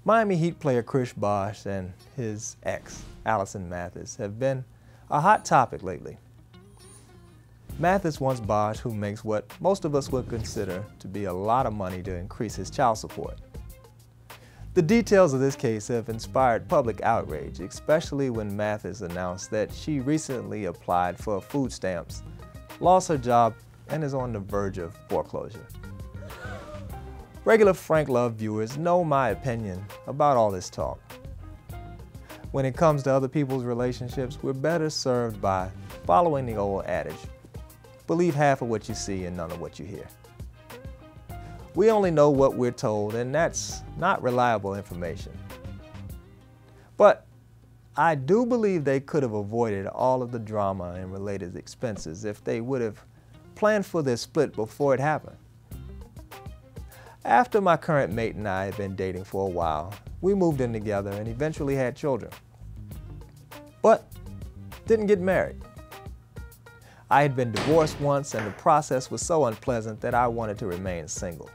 Miami Heat player Bosh and his ex, Allison Mathis, have been a hot topic lately. Mathis wants Bosh, who makes what most of us would consider to be a lot of money, to increase his child support. The details of this case have inspired public outrage, especially when Mathis announced that she recently applied for food stamps, lost her job, and is on the verge of foreclosure. Regular Frank Love viewers know my opinion about all this talk. When it comes to other people's relationships, we're better served by following the old adage, believe half of what you see and none of what you hear. We only know what we're told, and that's not reliable information. But I do believe they could have avoided all of the drama and related expenses if they would have planned for their split before it happened. After my current mate and I had been dating for a while, we moved in together and eventually had children, but didn't get married. I had been divorced once, and the process was so unpleasant that I wanted to remain single,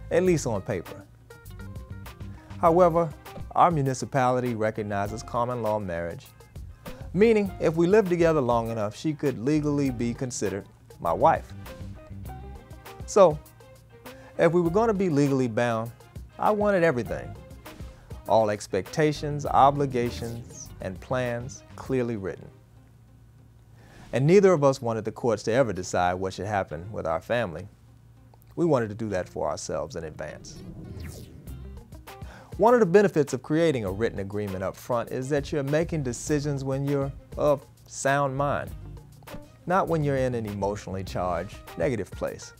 at least on paper. However, our municipality recognizes common law marriage, meaning if we lived together long enough, she could legally be considered my wife. So, if we were going to be legally bound, I wanted everything. All expectations, obligations, and plans clearly written. And neither of us wanted the courts to ever decide what should happen with our family. We wanted to do that for ourselves in advance. One of the benefits of creating a written agreement up front is that you're making decisions when you're of sound mind, not when you're in an emotionally charged, negative place.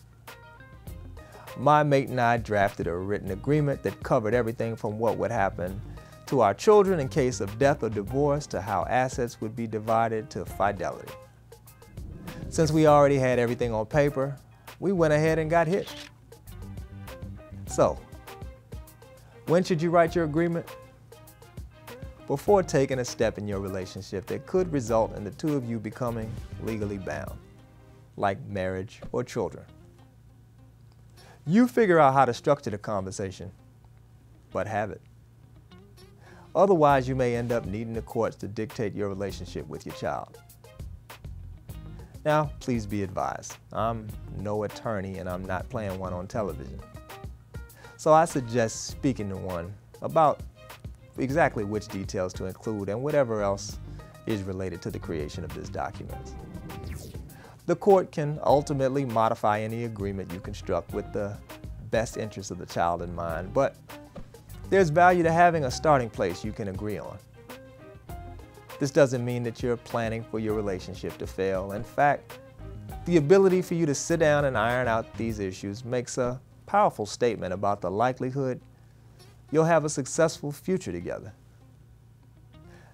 My mate and I drafted a written agreement that covered everything from what would happen to our children in case of death or divorce, to how assets would be divided, to fidelity. Since we already had everything on paper, we went ahead and got hitched. So, when should you write your agreement? Before taking a step in your relationship that could result in the two of you becoming legally bound, like marriage or children. You figure out how to structure the conversation, but have it. Otherwise, you may end up needing the courts to dictate your relationship with your child. Now, please be advised, I'm no attorney and I'm not playing one on television. So I suggest speaking to one about exactly which details to include and whatever else is related to the creation of this document. The court can ultimately modify any agreement you construct with the best interest of the child in mind, but there's value to having a starting place you can agree on. This doesn't mean that you're planning for your relationship to fail. In fact, the ability for you to sit down and iron out these issues makes a powerful statement about the likelihood you'll have a successful future together.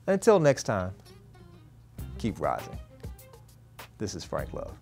Until next time, keep rising. This is Frank Love.